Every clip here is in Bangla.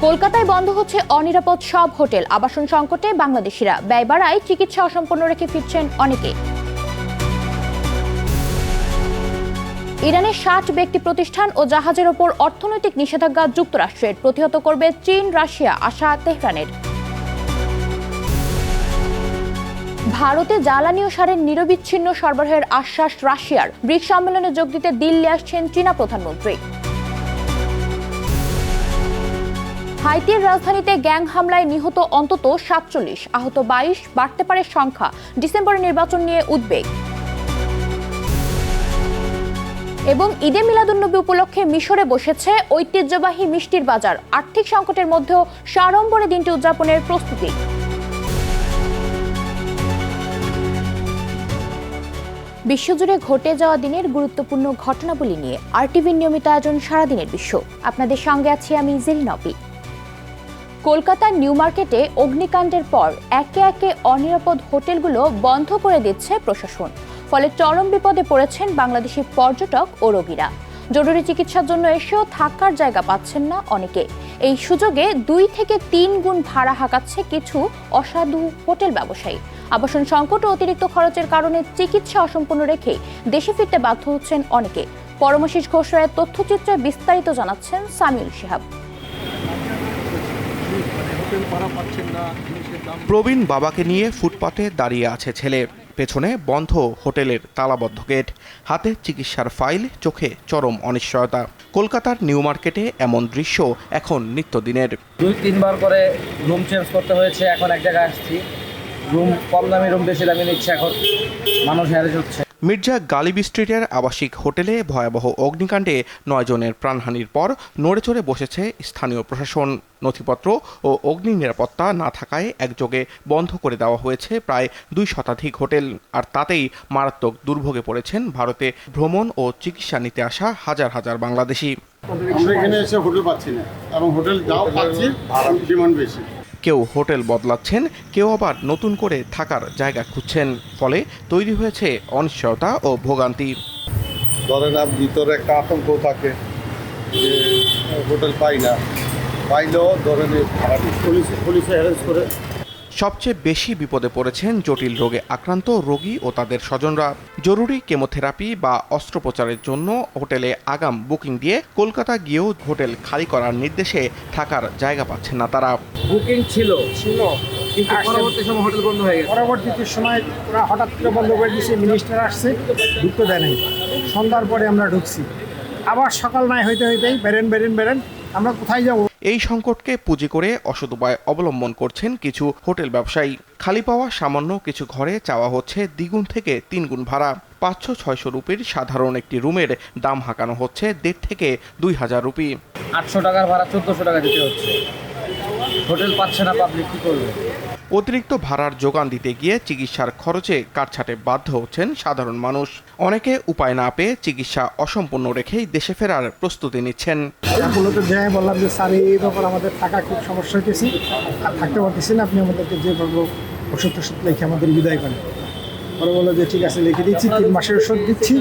কলকাতায় বন্ধ হচ্ছে অনিরাপদ সব হোটেল, আবাসন সংকটে বাংলাদেশিরা, ব্যয় বাড়ায় চিকিৎসা অসম্পূর্ণ রেখে ফিরছেন অনেকে। ইরানের 60 ব্যক্তি প্রতিষ্ঠান ও জাহাজের ওপর অর্থনৈতিক নিষেধাজ্ঞা যুক্তরাষ্ট্রের, প্রতিহত করবে চীন রাশিয়া, আশা তেহরানের। ভারতে জ্বালানি ও সারের নিরবিচ্ছিন্ন সরবরাহের আশ্বাস রাশিয়ার, ব্রিক্স সম্মেলনে যোগ দিতে দিল্লি আসছেন চীনা প্রধানমন্ত্রী। হাইতির রাজধানীতে গ্যাং হামলায় নিহত অন্তত 47, আহত 22, বাড়তে পারে সংখ্যা। ডিসেম্বরে নির্বাচন নিয়ে উদ্বেগ। এবং ঈদে মিলাদুন্নবী উপলক্ষে মিশরে বসেছে ঐতিহ্যবাহী মিষ্টির বাজার, আর্থিক সংকটের মধ্যেও সাড়ম্বরে দিনটি উদযাপনের প্রস্তুতি। বিশ্বজুড়ে ঘটে যাওয়া দিনের গুরুত্বপূর্ণ ঘটনাবলী নিয়ে আরটিভির নিয়মিত আয়োজন সারাদিনের বিশ্ব। আপনাদের সঙ্গে আছি আমি জিল নবী। কলকাতার নিউ মার্কেটে অগ্নিকাণ্ডের পর একে একে অনিরাপদ হোটেলগুলো বন্ধ করে দিচ্ছে প্রশাসন। ফলে চরম বিপদে পড়েছেন বাংলাদেশি পর্যটক ও রোগীরা। জরুরি চিকিৎসার জন্য এসেও থাকার জায়গা পাচ্ছেন না অনেকে। এই সুযোগে 2 থেকে 3 গুণ ভাড়া হাঁকাচ্ছে কিছু অসাধু হোটেল ব্যবসায়ী। আবাসন সংকট ও অতিরিক্ত খরচের কারণে চিকিৎসা অসম্পূর্ণ রেখে দেশে ফিরতে বাধ্য হচ্ছেন অনেকে। পরমাশিস ঘোষ রায়ের তথ্যচিত্রে বিস্তারিত জানাচ্ছেন সামিউল শিহাব। প্রবীণ বাবাকে নিয়ে ফুটপাতে দাঁড়িয়ে আছে ছেলে, পেছনে বন্ধ হোটেলের তালাবদ্ধ গেট, হাতে চিকিৎসার ফাইল, চোখে চরম অনিশ্চয়তা। কলকাতার নিউ মার্কেটে এমন দৃশ্য এখন নিত্যদিনের। 2-3 বার করে রুম চেঞ্জ করতে হয়েছে। এখন এক জায়গায় আসছি, রুম কম দামি রুম বেশি দামি নিচ্ছে, এখন মানুষ হ্যারেস হচ্ছে। মির্জা গালিব স্ট্রিটের আবাসিক হোটেলে ভয়াবহ অগ্নিকাণ্ডে 9 জনের প্রাণহানির পর নড়েচড়ে বসেছে স্থানীয় প্রশাসন। নথিপত্র ও অগ্নি নিরাপত্তা না থাকায় একযোগে বন্ধ করে দেওয়া হয়েছে প্রায় 2 শতাধিক হোটেল। আর তাতেই মারাত্মক দুর্ভোগে পড়েছেন ভারতে ভ্রমণ ও চিকিৎসা নিতে আসা হাজার হাজার বাংলাদেশি। আমরা এখানে এসে হোটেল পাচ্ছি না, এবং হোটেল যাও পাচ্ছি ডিমান্ড বেশি। কেউ হোটেল বদলাচ্ছেন, কেউ আবার নতুন করে থাকার জায়গা খুঁজছেন। ফলে তৈরি হয়েছে অনিশ্চয়তা ও ভোগান্তি। ধরেন ভিতরে একটা আতঙ্ক থাকে যে হোটেল পাই না, পাইলেও ধরেন পুলিশে হ্যারেস করে। সবচেয়ে বেশি বিপদে পড়েছেন জটিল রোগে আক্রান্ত রোগী ও তাদের স্বজনরা। জরুরি কেমোথেরাপি বা অস্ত্রোপচারের জন্য হোটেলে আগাম বুকিং দিয়ে কলকাতা গিয়েও হোটেল খালি করার নির্দেশে থাকার জায়গা পাচ্ছেন না তারা। বুকিং ছিল কিন্তু পরবর্তী সময় হোটেল বন্ধ হয়ে গেছে। পরবর্তীতে সময় ওরা হঠাৎ করে বন্ধ করে দিয়েছে, মিনিস্টার আসছে, ঢুকতে দেয় নাই। সন্ধ্যার পরে আমরা ঢুকছি, আবার সকাল নাই হইতেই বেরেন আমরা কোথায় যাব? এই সংকটকে পুঁজি করে অসৎ উপায় অবলম্বন করছেন কিছু হোটেল ব্যবসায়ী। খালি পাওয়া সামান্য কিছু ঘরে চাওয়া হচ্ছে 2 থেকে 3 গুণ ভাড়া। 500-600 রুপির সাধারণ একটি রুমের দাম হাঁকানো হচ্ছে 1,500 থেকে 2,000 রুপি। 800 টাকার ভাড়া 1400 টাকা দিতে হচ্ছে। হোটেল পাচ্ছে না, পাবলিক কি করবে? অতিরিক্ত ভাড়ার যোগান দিতে গিয়ে চিকিৎসার খরচে কাটছাঁটে বাধ্য হচ্ছেন সাধারণ মানুষ। অনেকে উপায় না পেয়ে চিকিৎসা অসম্পূর্ণ রেখেই দেশে ফেরার প্রস্তুতি নিচ্ছেন। মূলত যে বললাম যে স্যার এই ব্যাপার আমাদের থাকা খুব সমস্যা হইতেছি, আর থাকতে পারতেছি না, আপনি আমাদেরকে যে বলবো ওষুধ লিখে আমাদের বিদায় করেন। পরে বললো যে ঠিক আছে, লিখে দিচ্ছি, 3 মাসের ওষুধ দিচ্ছি,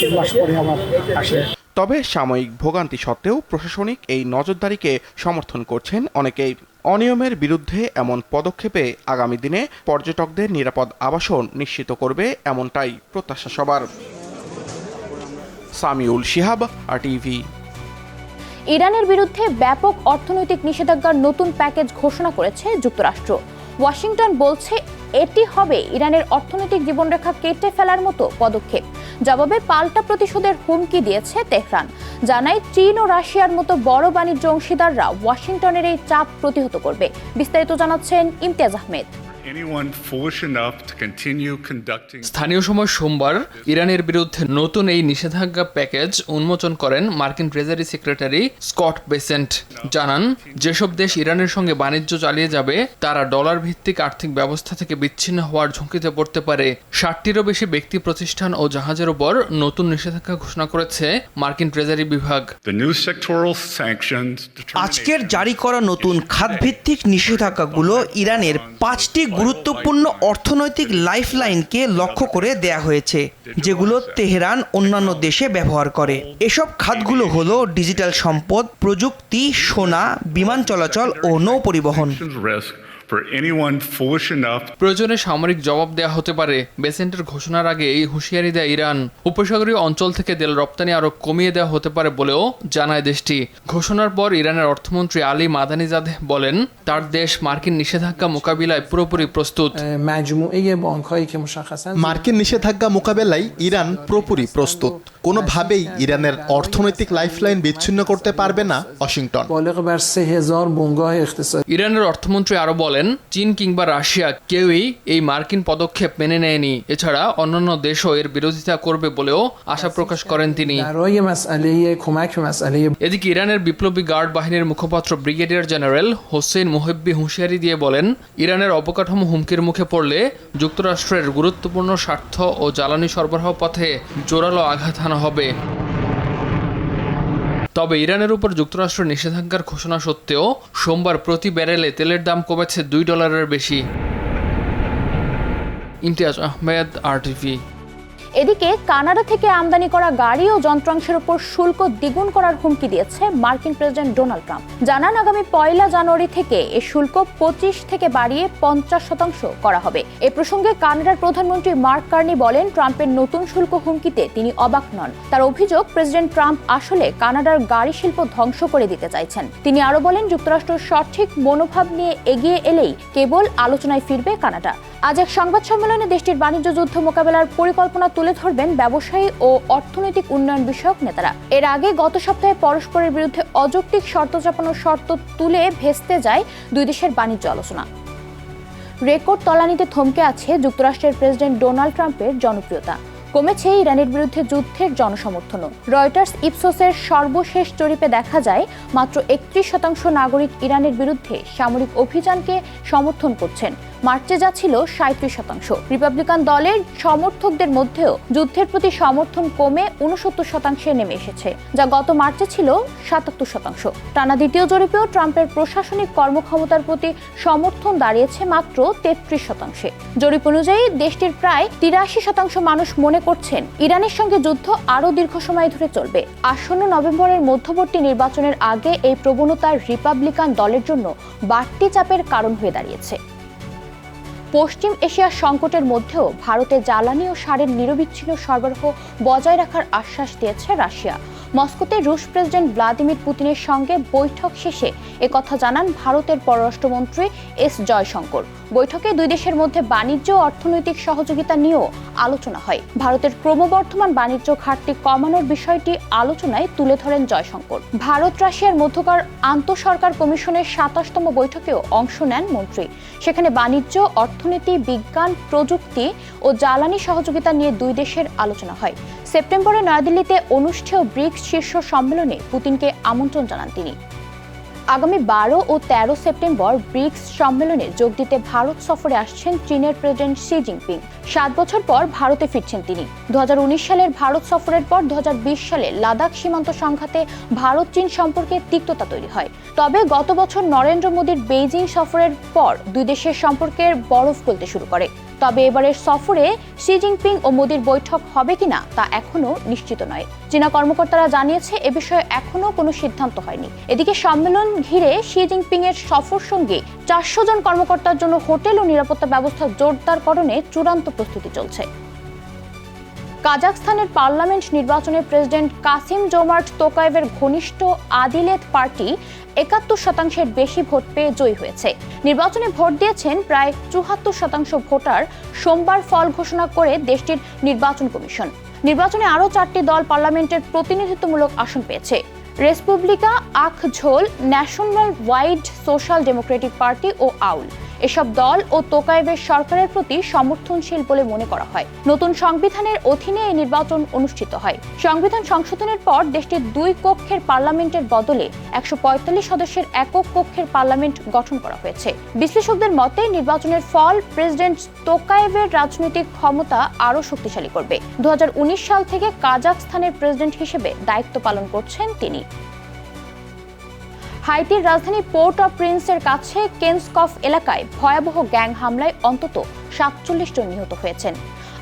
3 মাস পরে আবার আসে। তবে সাময়িক ভোগান্তি সত্ত্বেও প্রশাসনিক এই নজরদারিকে সমর্থন করছেন অনেকেই। অনিয়মের বিরুদ্ধে এমন পদক্ষেপে আগামী দিনে পর্যটকদের নিরাপদ আবাসন নিশ্চিত করবে, এমনটাই প্রত্যাশা সবার। সামিউল শিহাব, আরটিভি। ইরানের বিরুদ্ধে ব্যাপক অর্থনৈতিক নিষেধাজ্ঞার নতুন প্যাকেজ ঘোষণা করেছে যুক্তরাষ্ট্র। ওয়াশিংটন বলছে এটি হবে ইরানের অর্থনৈতিক জীবনরেখা কেটে ফেলার মতো পদক্ষেপ। জবাবে পাল্টা প্রতিশোধের হুমকি দিয়েছে তেহরান। জানায় চীন ও রাশিয়ার মতো বড় বাণিজ্য অংশীদাররা ওয়াশিংটনের এই চাপ প্রতিহত করবে। বিস্তারিত জানাচ্ছেন ইমতিয়াজ আহমেদ। স্থানীয় সময় সোমবার ইরানের বিরুদ্ধে নতুন এই নিষেধাজ্ঞা প্যাকেজ উন্মোচন করেন মার্কিন ট্রেজারি সেক্রেটারি স্কট বেসেন্ট। জানান, যেসব দেশ ইরানের সঙ্গে বাণিজ্য চালিয়ে যাবে তারা ডলার ভিত্তিক আর্থিক ব্যবস্থা থেকে বিচ্ছিন্ন হওয়ার ঝুঁকিতে পড়তে পারে। 60টিরও বেশি ব্যক্তি প্রতিষ্ঠান ও জাহাজের উপর নতুন নিষেধাজ্ঞা ঘোষণা করেছে মার্কিন ট্রেজারি বিভাগ। আজকের জারি করা নতুন খাতভিত্তিক নিষেধাজ্ঞাগুলো ইরানের 5টি গুরুত্বপূর্ণ অর্থনৈতিক লাইফলাইনকে লক্ষ্য করে দেয়া হয়েছে, যেগুলো তেহরান অন্যান্য দেশে ব্যবহার করে। এসব খাতগুলো হলো ডিজিটাল সম্পদ, প্রযুক্তি, সোনা, বিমান চলাচল ও নৌ পরিবহন। প্রয়োজনে সামরিক জবাব দেয়া হতে পারে। বেসেন্টের ঘোষণার আগে এই হুঁশিয়ারি দেয় ইরান। উপসাগরীয় অঞ্চল থেকে তেল রপ্তানি আরও কমিয়ে দেওয়া হতে পারে বলেও জানায় দেশটি। ঘোষণার পর ইরানের অর্থমন্ত্রী আলী মাদানিজাদেহ বলেন, তার দেশ মার্কিন নিষেধাজ্ঞা মোকাবিলায় পুরোপুরি প্রস্তুত। মার্কিন নিষেধাজ্ঞা মোকাবেলায় ইরান পুরোপুরি প্রস্তুত। কোনোভাবেই ইরানের অর্থনৈতিক লাইফলাইন বিচ্ছিন্ন করতে পারবে না ওয়াশিংটন। ইরানের অর্থমন্ত্রী আরও বলেন, চীন কিংবা রাশিয়া কেউই এই মার্কিন পদক্ষেপ মেনে নেয়নি। এছাড়া অন্যান্য দেশও এর বিরোধিতা করবে বলেও আশা প্রকাশ করেন তিনি। এদিকে ইরানের বিপ্লবী গার্ড বাহিনীর মুখপাত্র ব্রিগেডিয়ার জেনারেল হোসেন মোহেব্বি হুঁশিয়ারি দিয়ে বলেন, ইরানের অবকাঠামো হুমকির মুখে পড়লে যুক্তরাষ্ট্রের গুরুত্বপূর্ণ স্বার্থ ও জ্বালানি সরবরাহ পথে জোরালো আঘাত হানা হবে। তবে ইরানের উপর যুক্তরাষ্ট্রের নিষেধাজ্ঞার ঘোষণা সত্ত্বেও সোমবার প্রতি ব্যারেলে তেলের দাম কমেছে $2 বেশি। ইমতিয়াজ আহমেদ, RTV। এদিকে কানাডা থেকে আমদানি করা গাড়ি ও যন্ত্রাংশের উপর শুল্ক দ্বিগুণ করার হুমকি দিয়েছে মার্কিন প্রেসিডেন্ট ডোনাল্ড ট্রাম্প। জানান, আগামী 1 জানুয়ারি থেকে এই শুল্ক 25 থেকে বাড়িয়ে 50% করা হবে। এ প্রসঙ্গে কানাডার প্রধানমন্ত্রী মার্ক কার্নি বলেন, ট্রাম্পের নতুন শুল্ক হুমকিতে তিনি অবাক নন। তার অভিযোগ, প্রেসিডেন্ট ট্রাম্প আসলে কানাডার গাড়ি শিল্প ধ্বংস করে দিতে চাইছেন। তিনি আরও বলেন, যুক্তরাষ্ট্র সঠিক মনোভাব নিয়ে এগিয়ে এলেই কেবল আলোচনায় ফিরবে কানাডা। আজ এক সংবাদ সম্মেলনে দেশটির বাণিজ্য যুদ্ধ মোকাবেলার পরিকল্পনা তুলে ধরবেন ব্যবসায়ী ও অর্থনৈতিক উন্নয়ন বিষয়ক নেতারা। এর আগে গত সপ্তাহে পরস্পরের বিরুদ্ধে অযৌক্তিক শর্ত চাপানোর শর্ত তুলে ভেস্তে যায় দুই দেশের বাণিজ্য আলোচনা। রেকর্ড তলানিতে থমকে আছে যুক্তরাষ্ট্রের প্রেসিডেন্ট ডোনাল্ড ট্রাম্পের জনপ্রিয়তা। কমেছে ইরানের বিরুদ্ধে যুদ্ধের জনসমর্থনও। রয়টার্স ইপসোসের সর্বশেষ জরিপে দেখা যায়, মাত্র 31% নাগরিক ইরানের বিরুদ্ধে সামরিক অভিযানকে সমর্থন করছেন। মার্চে যা ছিল 37%। রিপাবলিকান দলের সমর্থকদের মধ্যেও যুদ্ধের প্রতি সমর্থন কমে 69% নেমে এসেছে, যা গত মার্চে ছিল 77%। টানা দ্বিতীয় জরিপেও ট্রাম্পের প্রশাসনিক কর্মক্ষমতার প্রতি সমর্থন দাঁড়িয়েছে মাত্র 33%। জরিপ অনুযায়ী দেশটির প্রায় 83% মানুষ মনে করছেন ইরানের সঙ্গে যুদ্ধ আরও দীর্ঘ সময় ধরে চলবে। আসন্ন নভেম্বরের মধ্যবর্তী নির্বাচনের আগে এই প্রবণতা রিপাবলিকান দলের জন্য বাড়তি চাপের কারণ হয়ে দাঁড়িয়েছে। পশ্চিম এশিয়ার সংকটের মধ্যেও ভারতে জ্বালানি ও সারের নিরবিচ্ছিন্ন সরবরাহ বজায় রাখার আশ্বাস দিয়েছে রাশিয়া। মস্কোতে রুশ প্রেসিডেন্ট ভ্লাদিমির পুতিনের সঙ্গে বৈঠক শেষে একথা জানান ভারতের পররাষ্ট্রমন্ত্রী এস জয়শঙ্কর। বৈঠকে দুই দেশের মধ্যে বাণিজ্য ও অর্থনৈতিক সহযোগিতা নিয়েও আলোচনা হয়। ভারতের ক্রমবর্ধমান বাণিজ্য ঘাটতি কমানোর বিষয়টি আলোচনায় তুলে ধরেন জয়শঙ্কর। ভারত রাশিয়ার মধ্যকার আন্তঃসরকার কমিশনের 27তম বৈঠকেও অংশ নেন মন্ত্রী। সেখানে বাণিজ্য, অর্থনীতি, বিজ্ঞান, প্রযুক্তি ও জ্বালানি সহযোগিতা নিয়ে দুই দেশের আলোচনা হয়। সেপ্টেম্বরে নয়াদিল্লিতে অনুষ্ঠেয় ব্রিক্স শীর্ষ সম্মেলনে পুতিনকে আমন্ত্রণ জানান তিনি। আগামী 12 ও 13 সেপ্টেম্বর ব্রিক্স সম্মেলনে যোগ দিতে ভারত সফরে আসছেন চীনের প্রেসিডেন্ট শি জিনপিং। 7 বছর পর ভারতে ফিরছেন তিনি। 2019 সালের ভারত সফরের পর 2020 সালে লাদাখ সীমান্ত সংঘাতে ভারত চীন সম্পর্কে তিক্ততা তৈরি হয়। তবে গত বছর নরেন্দ্র মোদীর বেইজিং সফরের পর দুই দেশের সম্পর্কের বরফ গলতে শুরু করে। তবে এবারের সফরে শি জিনপিং ও মোদীর বৈঠক হবে কিনা তা এখনো নিশ্চিত নয়। চীনা কর্মকর্তারা জানিয়েছে, এ বিষয়ে এখনো কোনো সিদ্ধান্ত হয়নি। এদিকে সম্মেলন ঘিরে শি জিনপিং এর সফর সঙ্গে 400 জন কর্মকর্তার জন্য হোটেল ও নিরাপত্তা ব্যবস্থা জোরদারকরণে চূড়ান্ত প্রস্তুতি চলছে। কাজাখস্তানের পার্লামেন্ট নির্বাচনে প্রেসিডেন্ট কাসিম জোমার্ট তোকায়েভের ঘনিষ্ঠ আদিলেত পার্টি 71% বেশি ভোট পেয়ে জয়ী হয়েছে। নির্বাচনে ভোট দিয়েছেন প্রায় 74% ভোটার। সোমবার ফল ঘোষণা করে দেশটির নির্বাচন কমিশন। নির্বাচনে আরও 4টি দল পার্লামেন্টের প্রতিনিধিত্বমূলক আসন পেয়েছে। রেসপুবলিকা আখঝোল, national wide social democratic party ও আউল। এসব দল ও তোকায়েভের সরকারের প্রতি সমর্থনশীল বলে মনে করা হয়। নতুন সংবিধানের অধীনে এই নির্বাচন অনুষ্ঠিত হয়। সংবিধান সংশোধনের পর দেশটির 2 কক্ষের পার্লামেন্টের বদলে 145 সদস্যের একক কক্ষের পার্লামেন্ট গঠন করা হয়েছে। বিশ্লেষকদের মতে নির্বাচনের ফল প্রেসিডেন্ট তোকায়েভের রাজনৈতিক ক্ষমতা আরও শক্তিশালী করবে। 2019 সাল থেকে কাজাখস্তানের প্রেসিডেন্ট হিসেবে দায়িত্ব পালন করছেন তিনি। হাইতির রাজধানী পোর্ট অফ প্রিন্সের কাছে কেন্সকফ এলাকায় ভয়াবহ গ্যাং হামলায় অন্তত ৪৭ জন নিহত হয়েছেন,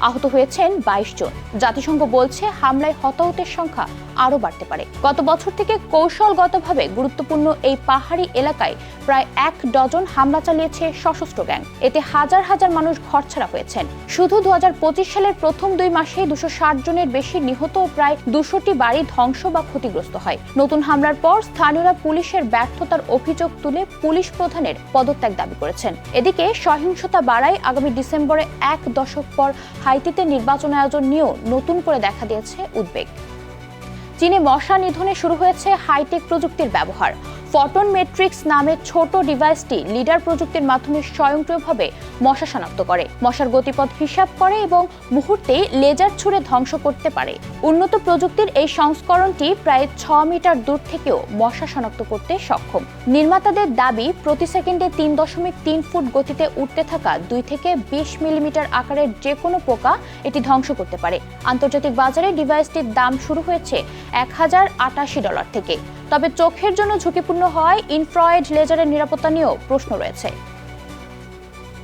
আহত হয়েছেন ২২ জন। জাতিসংঘ বলছে হামলায় হতাহতের সংখ্যা আরও বাড়তে পারে। গত বছর থেকে কৌশলগতভাবে গুরুত্বপূর্ণ এই পাহাড়ি এলাকায় প্রায় ১ ডজন হামলা চালিয়েছে সশস্ত্র গ্যাং। এতে হাজার হাজার মানুষ ঘরছাড়া হয়েছেন। শুধু ২০২৫ সালের প্রথম ২ মাসে ২৬০ জনের বেশি নিহত ও প্রায় ২০০টি বাড়ি ধ্বংস বা ক্ষতিগ্রস্ত হয়। নতুন হামলার পর স্থানীয়রা পুলিশের ব্যর্থতার অভিযোগ তুলে পুলিশ প্রধানের পদত্যাগ দাবি করেছেন। এদিকে সহিংসতা বাড়ায় আগামী ডিসেম্বরে ১ দশক পর হাইতিতে নির্বাচন আয়োজন নিয়েও নতুন করে দেখা দিয়েছে উদ্বেগ। চীনে মশা নিধনে শুরু হয়েছে হাইটেক প্রযুক্তির ব্যবহার। ফটন ম্যাট্রিক্স নামের ছোট ডিভাইসটি লিডার প্রযুক্তির মাধ্যমে স্বয়ংক্রিয়ভাবে মশা শনাক্ত করে, মশার গতিপথ হিসাব করে এবং মুহূর্তেই লেজার ছুড়ে ধ্বংস করতে পারে। উন্নত প্রযুক্তির এই সংস্করণটি প্রায় ৬ মিটার দূর থেকেও মশা শনাক্ত করতে সক্ষম। নির্মাতাদের দাবি, প্রতি সেকেন্ডে ৩.৩ ফুট গতিতে উঠতে থাকা ২ থেকে ২০ মিলিমিটার আকারের যে কোনো পোকা এটি ধ্বংস করতে পারে। আন্তর্জাতিক বাজারে ডিভাইসটির দাম শুরু হয়েছে $১,০৮৮ থেকে। তবে চোখের জন্য ঝুঁকিপূর্ণ হওয়ায় ইনফ্রারেড লেজারের নিরাপত্তা নিয়েও প্রশ্ন রয়েছে।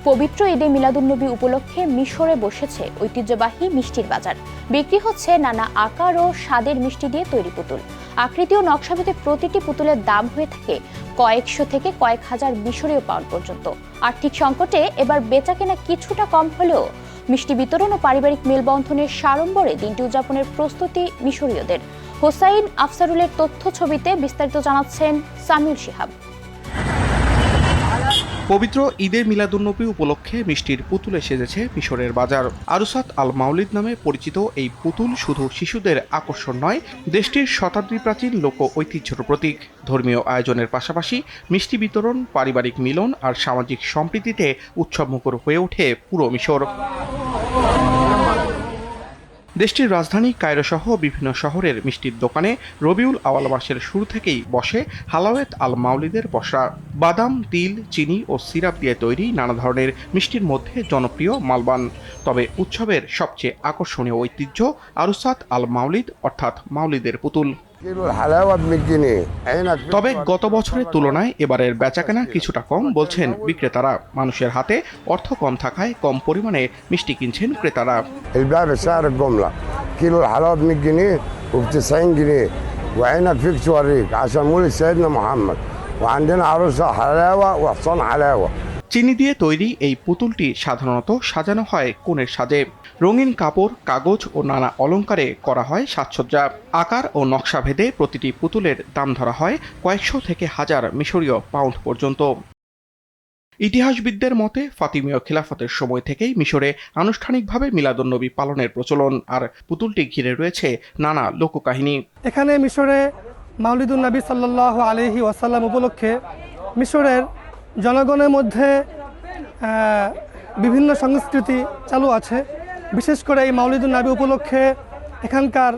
পবিত্র ঈদে মিলাদুন্নবী উপলক্ষে মিশরে বসেছে ঐতিহ্যবাহী মিষ্টির বাজার। বিক্রি হচ্ছে নানা আকার ও স্বাদের মিষ্টি দিয়ে তৈরি পুতুল। আকৃতি ও নকশাভেদে প্রতিটি পুতুলের দাম হয়ে থাকে কয়েকশো থেকে কয়েক হাজার মিশরীয় পাউন্ড পর্যন্ত। আর্থিক সংকটে এবার বেচাকেনা কিছুটা কম হলেও মিষ্টি বিতরণ ও পারিবারিক মেলবন্ধনের সাড়ম্বরে দিনটি উদযাপনের প্রস্তুতি মিশরীয়দের। হোসাইন আফসারুলের তথ্য ছবিতে বিস্তারিত জানাচ্ছেন সামিউল শিহাব। পবিত্র ঈদে মিলাদুন্নবী উপলক্ষে মিষ্টির পুতুলে সেজেছে মিশরের বাজার। আরুসাত আল মাউলিদ নামে পরিচিত এই পুতুল শুধু শিশুদের আকর্ষণ নয়, দেশটির শতাব্দী প্রাচীন লোক ঐতিহ্যের প্রতীক। ধর্মীয় আয়োজনের পাশাপাশি মিষ্টি বিতরণ, পারিবারিক মিলন আর সামাজিক সম্প্রীতিতে উৎসবমুখর হয়ে ওঠে পুরো মিশর। দেশটির রাজধানী কায়রো সহ বিভিন্ন শহরের মিষ্টির দোকানে রবিউল আওয়াল মাসের শুরু থেকেই বসে হালাওয়েত আল মাউলিদের বসরা। বাদাম, তিল, চিনি ও সিরাপ দিয়ে তৈরি নানা ধরনের মিষ্টির মধ্যে জনপ্রিয় মালবান। তবে উৎসবের সবচেয়ে আকর্ষণীয় ঐতিহ্য আরুসাত আল মাউলিদ অর্থাৎ মাউলিদের পুতুল। তবে গত বছরের তুলনায় এবারের বেচাকেনা কিছুটা কম বলছেন বিক্রেতারা। মানুষের হাতে অর্থ কম থাকায় কম পরিমাণে মিষ্টি কিনছেন ক্রেতারা। الباب سعر الجملة كيلو الحلاوة ب 100 جنيه وب 90 جنيه وعنب فيك توريك عشان مولد سيدنا محمد وعندنا عروسة حلاوة وحصان حلاوة। চিনি দিয়ে তৈরি এই পুতুলটি সাধারণত সাজানো হয় কনের সাজে। রঙিন কাপড়, কাগজ ও নানা অলংকারে করা হয় সাজসজ্জা। আকার ও নকশা ভেদে প্রতিটি পুতুলের দাম ধরা হয় কয়েকশো থেকে হাজার মিশরীয় পাউন্ড পর্যন্ত। ইতিহাসবিদদের মতে ফাতিমীয় খিলাফতের সময় থেকেই মিশরে আনুষ্ঠানিকভাবে মিলাদুন্নবী পালনের প্রচলন, আর পুতুলটি ঘিরে রয়েছে নানা লোককাহিনী। এখানে মিশরে মাউলিদুন নবী সাল্লাল্লাহু আলাইহি ওয়াসাল্লাম উপলক্ষে মিশরের জনগণের মধ্যে বিভিন্ন সংস্কৃতি চালু আছে। বিশেষ করে এই মাউলিদুন নবী উপলক্ষে এখানকার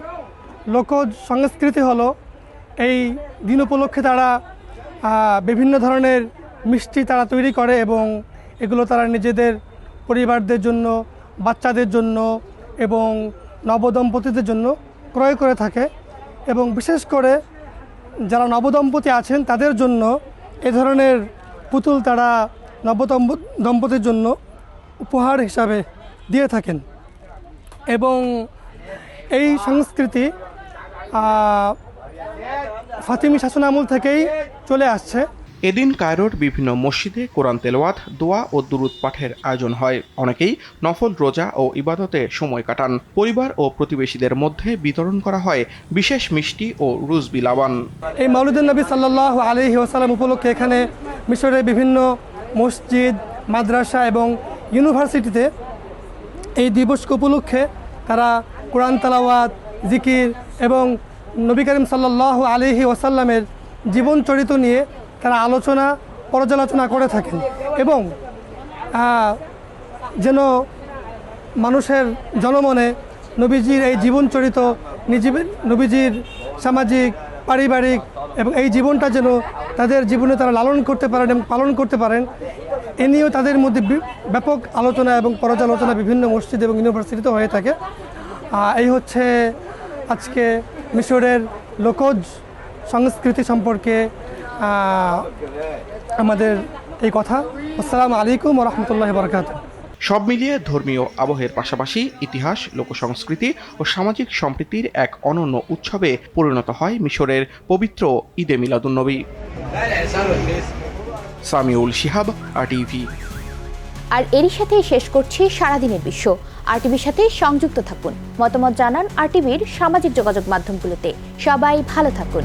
লোকজ সংস্কৃতি হলো এই দিন উপলক্ষে তারা বিভিন্ন ধরনের মিষ্টি তারা তৈরি করে এবং এগুলো তারা নিজেদের পরিবারদের জন্য, বাচ্চাদের জন্য এবং নবদম্পতিদের জন্য ক্রয় করে থাকে। এবং বিশেষ করে যারা নবদম্পতি আছেন তাদের জন্য এ ধরনের পুতুল তারা নবদম্পতির জন্য উপহার হিসাবে দিয়ে থাকেন। এবং এই সংস্কৃতি ফাতিমি শাসনামল থেকেই চলে আসছে। এদিন কায়রোর বিভিন্ন মসজিদে কোরআন তেলাওয়াত, দোয়া ও দুরুদ পাঠের আয়োজন হয়। অনেকেই নফল রোজা ও ইবাদতে সময় কাটান। পরিবার ও প্রতিবেশীদের মধ্যে বিতরণ করা হয় বিশেষ মিষ্টি ও রুজবি লাবান। এই মাউলিদুন নবী সাল্লাল্লাহু আলাইহি ওয়াসাল্লাম উপলক্ষে এখানে মিশরের বিভিন্ন মসজিদ, মাদ্রাসা এবং ইউনিভার্সিটিতে এই দিবস উপলক্ষে তারা কোরআন তেলাওয়াত, জিকির এবং নবী করিম সাল্লাল্লাহু আলাইহি ওয়াসাল্লামের জীবন চরিত্র নিয়ে তারা পর্যালোচনা করে থাকেন এবং যেন মানুষের জনমনে নবীজির এই জীবন চরিত্র, নবীজির সামাজিক, পারিবারিক এবং এই জীবনটা যেন তাদের জীবনে তারা লালন করতে পারেন এবং পালন করতে পারেন, এ নিয়েও তাদের মধ্যে ব্যাপক আলোচনা এবং পর্যালোচনা বিভিন্ন মসজিদ এবং ইউনিভার্সিটিতে হয়ে থাকে। এই হচ্ছে আজকে মিশরের লোকজ সংস্কৃতি সম্পর্কে আমাদের এই কথা। আসসালামু আলাইকুম ওয়া রাহমাতুল্লাহি ওয়া বারাকাতুহু। সব মিলিয়ে ধর্মীয় আবহের পাশাপাশি ইতিহাস, লোকসংস্কৃতি ও সামাজিক সম্প্রীতির এক অনন্য উৎসবে পরিণত হয় মিশরের পবিত্র ঈদে মিলাদুন্নবী। সামিউল শিহাব, RTV। আর এরই সাথে শেষ করছি সারাদিনের বিশ্ব। RTVর সাথে সংযুক্ত থাকুন, মতামত জানান RTVর সামাজিক যোগাযোগ মাধ্যমগুলোতে। সবাই ভালো থাকুন।